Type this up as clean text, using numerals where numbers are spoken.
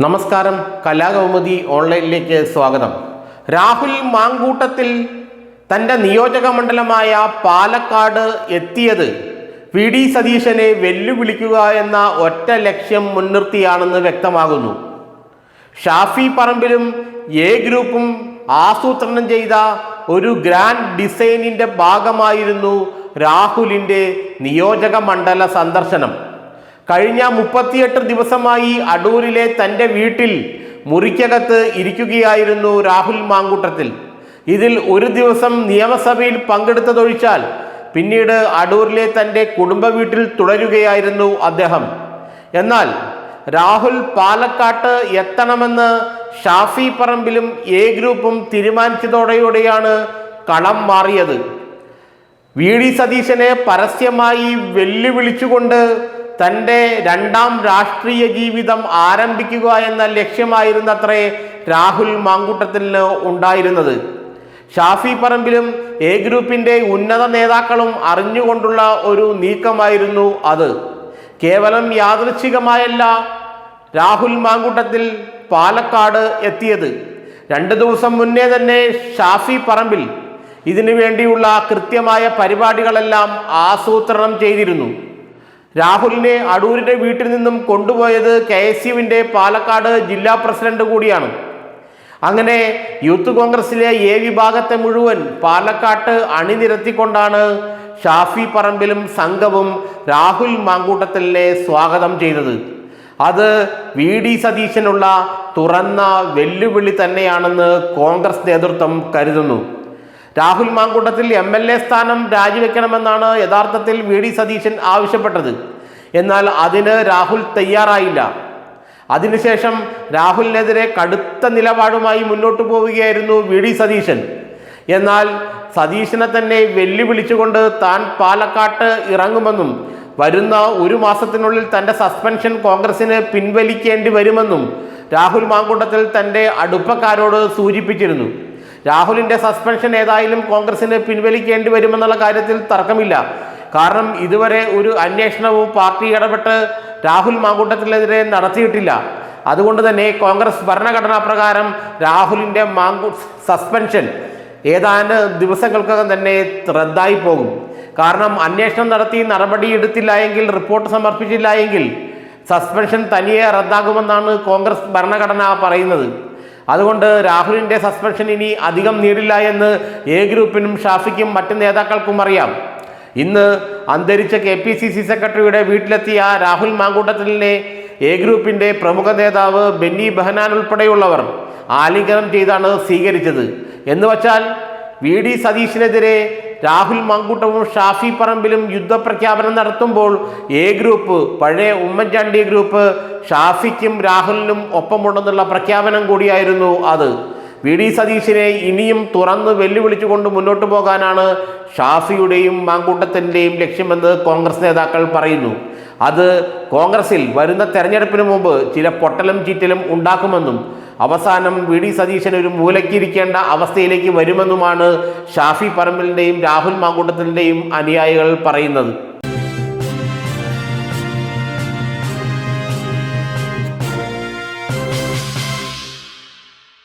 നമസ്കാരം, കലാകൗമുദി ഓൺലൈനിലേക്ക് സ്വാഗതം. രാഹുൽ മാങ്കൂട്ടത്തിൽ തൻ്റെ നിയോജക മണ്ഡലമായ പാലക്കാട് എത്തിയത് വി.ഡി. സതീശനെ വെല്ലുവിളിക്കുക എന്ന ഒറ്റ ലക്ഷ്യം മുൻനിർത്തിയാണെന്ന് വ്യക്തമാകുന്നു. ഷാഫി പറമ്പിലും എ ഗ്രൂപ്പും ആസൂത്രണം ചെയ്ത ഒരു ഗ്രാൻഡ് ഡിസൈനിൻ്റെ ഭാഗമായിരുന്നു രാഹുലിൻ്റെ നിയോജക മണ്ഡല സന്ദർശനം. കഴിഞ്ഞ 38 ദിവസമായി അടൂരിലെ തൻ്റെ വീട്ടിൽ മുറിക്കകത്ത് ഇരിക്കുകയായിരുന്നു രാഹുൽ മാങ്കൂട്ടത്തിൽ. ഇതിൽ ഒരു ദിവസം നിയമസഭയിൽ പങ്കെടുത്തതൊഴിച്ചാൽ പിന്നീട് അടൂരിലെ തൻ്റെ കുടുംബ വീട്ടിൽ തുടരുകയായിരുന്നു അദ്ദേഹം. എന്നാൽ രാഹുൽ പാലക്കാട്ട് എത്തണമെന്ന് ഷാഫി പറമ്പിലും എ ഗ്രൂപ്പും തീരുമാനിച്ചതോടെയാണ് കളം മാറിയത്. വി.ഡി. സതീശനെ പരസ്യമായി വെല്ലുവിളിച്ചുകൊണ്ട് തൻ്റെ രണ്ടാം രാഷ്ട്രീയ ജീവിതം ആരംഭിക്കുക എന്ന ലക്ഷ്യമായിരുന്നത്രേ രാഹുൽ മാങ്കൂട്ടത്തിന് ഉണ്ടായിരുന്നത്. ഷാഫി പറമ്പിലും എ ഗ്രൂപ്പിൻ്റെ ഉന്നത നേതാക്കളും അറിഞ്ഞുകൊണ്ടുള്ള ഒരു നീക്കമായിരുന്നു അത്. കേവലം യാദൃച്ഛികമായല്ല രാഹുൽ മാങ്കൂട്ടത്തിൽ പാലക്കാട് എത്തിയത്. 2 ദിവസം മുന്നേ തന്നെ ഷാഫി പറമ്പിൽ ഇതിനു വേണ്ടിയുള്ള കൃത്യമായ പരിപാടികളെല്ലാം ആസൂത്രണം ചെയ്തിരുന്നു. രാഹുലിനെ അടൂരിൻ്റെ വീട്ടിൽ നിന്നും കൊണ്ടുപോയത് KSUവിൻ്റെ പാലക്കാട് ജില്ലാ പ്രസിഡന്റ് കൂടിയാണ്. അങ്ങനെ യൂത്ത് കോൺഗ്രസിലെ എ വിഭാഗത്തെ മുഴുവൻ പാലക്കാട്ട് അണിനിരത്തിക്കൊണ്ടാണ് ഷാഫി പറമ്പിലും സംഘവും രാഹുൽ മാങ്കൂട്ടത്തിലിനെ സ്വാഗതം ചെയ്തത്. അത് വി.ഡി. സതീശനുള്ള തുറന്ന വെല്ലുവിളി തന്നെയാണെന്ന് കോൺഗ്രസ് നേതൃത്വം കരുതുന്നു. രാഹുൽ മാങ്കൂട്ടത്തിൽ MLA സ്ഥാനം രാജിവെക്കണമെന്നാണ് യഥാർത്ഥത്തിൽ വി.ഡി. സതീശൻ ആവശ്യപ്പെട്ടത്. എന്നാൽ അതിന് രാഹുൽ തയ്യാറായില്ല. അതിനുശേഷം രാഹുലിനെതിരെ കടുത്ത നിലപാടുമായി മുന്നോട്ട് പോവുകയായിരുന്നു വി.ഡി. സതീശൻ. എന്നാൽ സതീശനെ തന്നെ വെല്ലുവിളിച്ചുകൊണ്ട് താൻ പാലക്കാട്ട് ഇറങ്ങുമെന്നും വരുന്ന 1 മാസത്തിനുള്ളിൽ തൻ്റെ സസ്പെൻഷൻ കോൺഗ്രസിന് പിൻവലിക്കേണ്ടി വരുമെന്നും രാഹുൽ മാങ്കൂട്ടത്തിൽ തൻ്റെ അടുപ്പക്കാരോട് സൂചിപ്പിച്ചിരുന്നു. രാഹുലിൻ്റെ സസ്പെൻഷൻ ഏതായാലും കോൺഗ്രസിന് പിൻവലിക്കേണ്ടി വരുമെന്നുള്ള കാര്യത്തിൽ തർക്കമില്ല. കാരണം ഇതുവരെ ഒരു അന്വേഷണവും പാർട്ടി ഇടപെട്ട് രാഹുൽ മാങ്കൂട്ടത്തിനെതിരെ നടത്തിയിട്ടില്ല. അതുകൊണ്ട് തന്നെ കോൺഗ്രസ് ഭരണഘടനാ പ്രകാരം രാഹുലിൻ്റെ സസ്പെൻഷൻ ഏതാനും ദിവസങ്ങൾക്കകം തന്നെ റദ്ദായി പോകും. കാരണം അന്വേഷണം നടത്തി നടപടിയെടുത്തില്ല എങ്കിൽ, റിപ്പോർട്ട് സമർപ്പിച്ചില്ല എങ്കിൽ സസ്പെൻഷൻ തനിയെ റദ്ദാകുമെന്നാണ് കോൺഗ്രസ് ഭരണഘടന പറയുന്നത്. അതുകൊണ്ട് രാഹുലിൻ്റെ സസ്പെൻഷൻ ഇനി അധികം നീടില്ല എന്ന് എ ഗ്രൂപ്പിനും ഷാഫിക്കും മറ്റ് നേതാക്കൾക്കും അറിയാം. ഇന്ന് അന്തരിച്ച KPCC സെക്രട്ടറിയുടെ വീട്ടിലെത്തിയ രാഹുൽ മാങ്കൂട്ടത്തിലിനെ എ ഗ്രൂപ്പിൻ്റെ പ്രമുഖ നേതാവ് ബെന്നി ബെഹനാൻ ഉൾപ്പെടെയുള്ളവർ ആലിംഗനം ചെയ്താണ് സ്വീകരിച്ചത്. എന്നുവച്ചാൽ വി.ഡി. സതീശിനെതിരെ രാഹുൽ മാങ്കൂട്ടവും ഷാഫി പറമ്പിലും യുദ്ധപ്രഖ്യാപനം നടത്തുമ്പോൾ എ ഗ്രൂപ്പ്, പഴയ ഉമ്മൻചാണ്ടി ഗ്രൂപ്പ്, ഷാഫിക്കും രാഹുലിനും ഒപ്പമുണ്ടെന്നുള്ള പ്രഖ്യാപനം കൂടിയായിരുന്നു അത്. വി.ഡി. സതീശിനെ ഇനിയും തുറന്ന് വെല്ലുവിളിച്ചുകൊണ്ട് മുന്നോട്ട് പോകാനാണ് ഷാഫിയുടെയും മാങ്കൂട്ടത്തിൻ്റെയും ലക്ഷ്യമെന്ന് കോൺഗ്രസ് നേതാക്കൾ പറയുന്നു. അത് കോൺഗ്രസിൽ വരുന്ന തെരഞ്ഞെടുപ്പിന് മുമ്പ് ചില പൊട്ടലും ചീറ്റലും ഉണ്ടാക്കുമെന്നും അവസാനം വി.ഡി. സതീശൻ ഒരു മൂലക്കിരിക്കേണ്ട അവസ്ഥയിലേക്ക് വരുമെന്നുമാണ് ഷാഫി പറമ്പിലിൻ്റെയും രാഹുൽ മാങ്കൂട്ടത്തിൻ്റെയും അനുയായികൾ പറയുന്നത്.